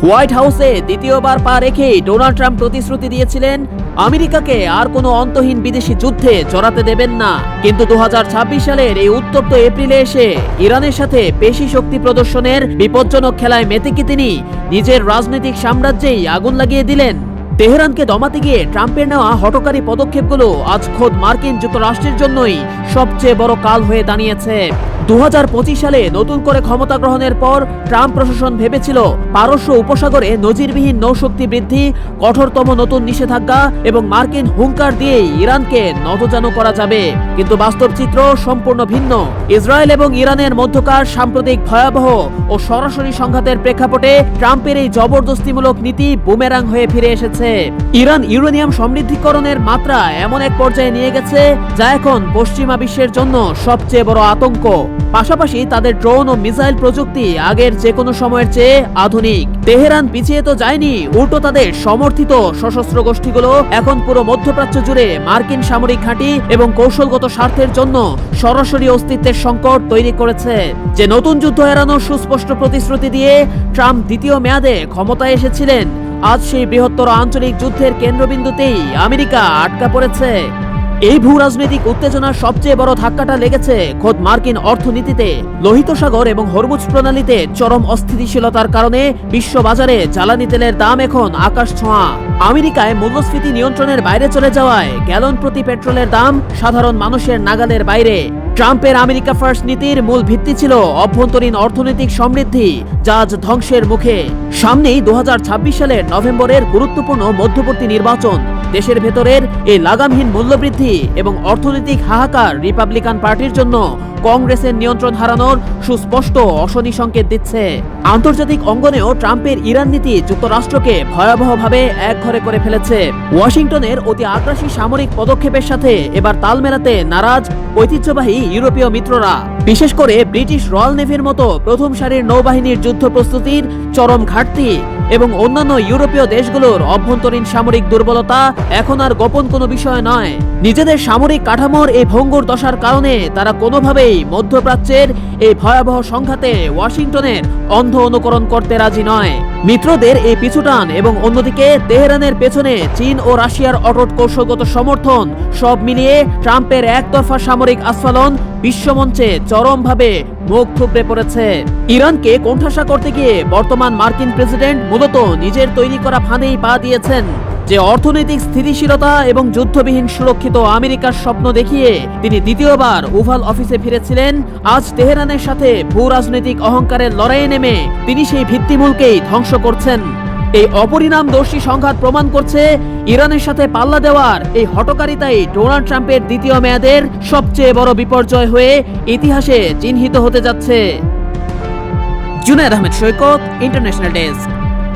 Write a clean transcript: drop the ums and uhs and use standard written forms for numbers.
White হাউসে দ্বিতীয়বার পা রেখে ডোনাল্ড ট্রাম্প প্রতিশ্রুতি দিয়েছিলেন আমেরিকাকে আর কোনো অন্তহীন বিদেশি যুদ্ধে জড়াতে দেবেন না। কিন্তু 2026 সালের এই উত্তপ্ত এপ্রিলে এসে ইরানের সাথে পেশি শক্তি প্রদর্শনের বিপজ্জনক খেলায় মেতে কি তিনি নিজের রাজনৈতিক সাম্রাজ্যেই আগুন লাগিয়ে দিলেন? তেহরানকে দমাতে গিয়ে ট্রাম্পের নেওয়া হঠকারী পদক্ষেপগুলো আজ খোদ মার্কিন যুক্তরাষ্ট্রের জন্যই সবচেয়ে বড় কাল হয়ে দাঁড়িয়েছে। 2025 সালে নতুন করে ক্ষমতা গ্রহণের পর ট্রাম্প প্রশাসন ভেবেছিল পারস্য উপসাগরে নজিরবিহীন নৌশক্তি বৃদ্ধি, কঠোরতম নতুন নিষেধাজ্ঞা এবং মার্কিন হুঙ্কার দিয়েই ইরানকে নতজানু করা যাবে। কিন্তু বাস্তব চিত্র সম্পূর্ণ ভিন্ন। ইসরায়েল এবং ইরানের মধ্যকার সাম্প্রতিক ভয়াবহ ও সরাসরি সংঘাতের প্রেক্ষাপটে ট্রাম্পের এই জবরদস্তিমূলক নীতি বুমেরাং হয়ে ফিরে এসেছে। ইরান ইউরেনিয়াম সমৃদ্ধিকরণের মাত্রা এমন এক পর্যায়ে নিয়ে গেছে যা এখন পশ্চিমা বিশ্বের জন্য সবচেয়ে বড় আতঙ্ক। পাশাপাশি তাদের ড্রোন ও মিসাইল প্রযুক্তি আগের যে কোনো সময়ের চেয়ে আধুনিক। তেহরান পিছিয়ে তো যায়নি, উল্টো তাদের সমর্থিত সশস্ত্র গোষ্ঠীগুলো এখন পুরো মধ্যপ্রাচ্য জুড়ে মার্কিন সামরিক ঘাঁটি এবং কৌশলগত স্বার্থের জন্য সরাসরি অস্তিত্বের সংকট তৈরি করেছে। যে নতুন যুদ্ধ এড়ানোর সুস্পষ্ট প্রতিশ্রুতি দিয়ে ট্রাম্প দ্বিতীয় মেয়াদে ক্ষমতায় এসেছিলেন, আজ সেই বৃহত্তর আঞ্চলিক যুদ্ধের কেন্দ্রবিন্দুতেই আমেরিকা আটকা পড়েছে। এই ভূ রাজনৈতিক উত্তেজনার সবচেয়ে বড় ধাক্কাটা লেগেছে খোদ মার্কিন অর্থনীতিতে। লোহিত সাগর এবং হরমুজ প্রণালীতে চরম অস্থিতিশীলতার কারণে বিশ্ব বাজারে জ্বালানি তেলের দাম এখন আকাশ ছোঁয়া। আমেরিকায় মূল্যস্ফীতি নিয়ন্ত্রণের বাইরে চলে যাওয়ায় গ্যালন প্রতি পেট্রোলের দাম সাধারণ মানুষের নাগালের বাইরে। ট্রাম্পের আমেরিকা ফার্স্ট নীতির মূল ভিত্তি ছিল অভ্যন্তরীণ অর্থনৈতিক সমৃদ্ধি, যা আজ ধ্বংসের মুখে। সামনেই 2026 সালের নভেম্বরের গুরুত্বপূর্ণ মধ্যবর্তী নির্বাচন। দেশের ভেতরের এই লাগামহীন মূল্যবৃদ্ধি এবং অর্থনৈতিক হাহাকার রিপাবলিকান পার্টির জন্য কংগ্রেসের নিয়ন্ত্রণ হারানোর সুস্পষ্ট অশনি সংকেত দিচ্ছে। আন্তর্জাতিক অঙ্গনেও ট্রাম্পের ইরান নীতি যুক্তরাষ্ট্রকে ভয়াবহভাবে একঘরে করে ফেলেছে। ওয়াশিংটনের অতি আগ্রাসী সামরিক পদক্ষেপের সাথে এবার তাল মেলাতে নারাজ ঐতিহ্যবাহী ইউরোপীয় মিত্ররা। বিশেষ করে ব্রিটিশ রয়্যাল নেভির মতো প্রথম সারির নৌবাহিনীর যুদ্ধ প্রস্তুতির চরম ঘাটতি এবং অন্যান্য ইউরোপীয় দেশগুলোর অভ্যন্তরীণ সামরিক দুর্বলতা এখন আর গোপন কোনো বিষয় নয়। নিজেদের সামরিক কাঠামোর এই ভঙ্গুর দশার কারণে তারা কোনোভাবেই মধ্যপ্রাচ্যের এই ভয়াবহ সংঘাতে ওয়াশিংটনের অন্ধ অনুকরণ করতে রাজি নয়। মিত্রদের এই পিছুটান এবং অন্যদিকে তেহরানের পেছনে চীন ও রাশিয়ার অটুট কৌশলগত সমর্থন, সব মিলিয়ে ট্রাম্পের একতরফা সামরিক আস্ফালন বিশ্বমঞ্চে চরমভাবে মুখ থুবড়ে পড়েছে। ইরানকে কোণঠাসা করতে গিয়ে বর্তমান মার্কিন প্রেসিডেন্ট মূলত নিজের তৈরি করা ফাঁদেই পা দিয়েছেন। যে অর্থনৈতিক স্থিতিশীলতা এবং যুদ্ধবিহীন সুরক্ষিত আমেরিকার স্বপ্ন দেখিয়ে তিনি দ্বিতীয়বার ওভাল অফিসে ফিরেছিলেন, আজ তেহরানের সাথে ভূ রাজনৈতিক অহংকারের লড়াইয়ে নেমে তিনি সেই ভিত্তিমূলকেই ধ্বংস করছেন। এই অপরিণামদর্শী সংঘাত প্রমাণ করছে ইরানের সাথে পাল্লা দেওয়ার এই হঠকারিতাই ডোনাল্ড ট্রাম্পের দ্বিতীয় মেয়াদের সবচেয়ে বড় বিপর্যয় হয়ে ইতিহাসে চিহ্নিত হতে যাচ্ছে। জুনায়েদ আহমেদ সৈকত, ইন্টারন্যাশনাল ডেস্ক।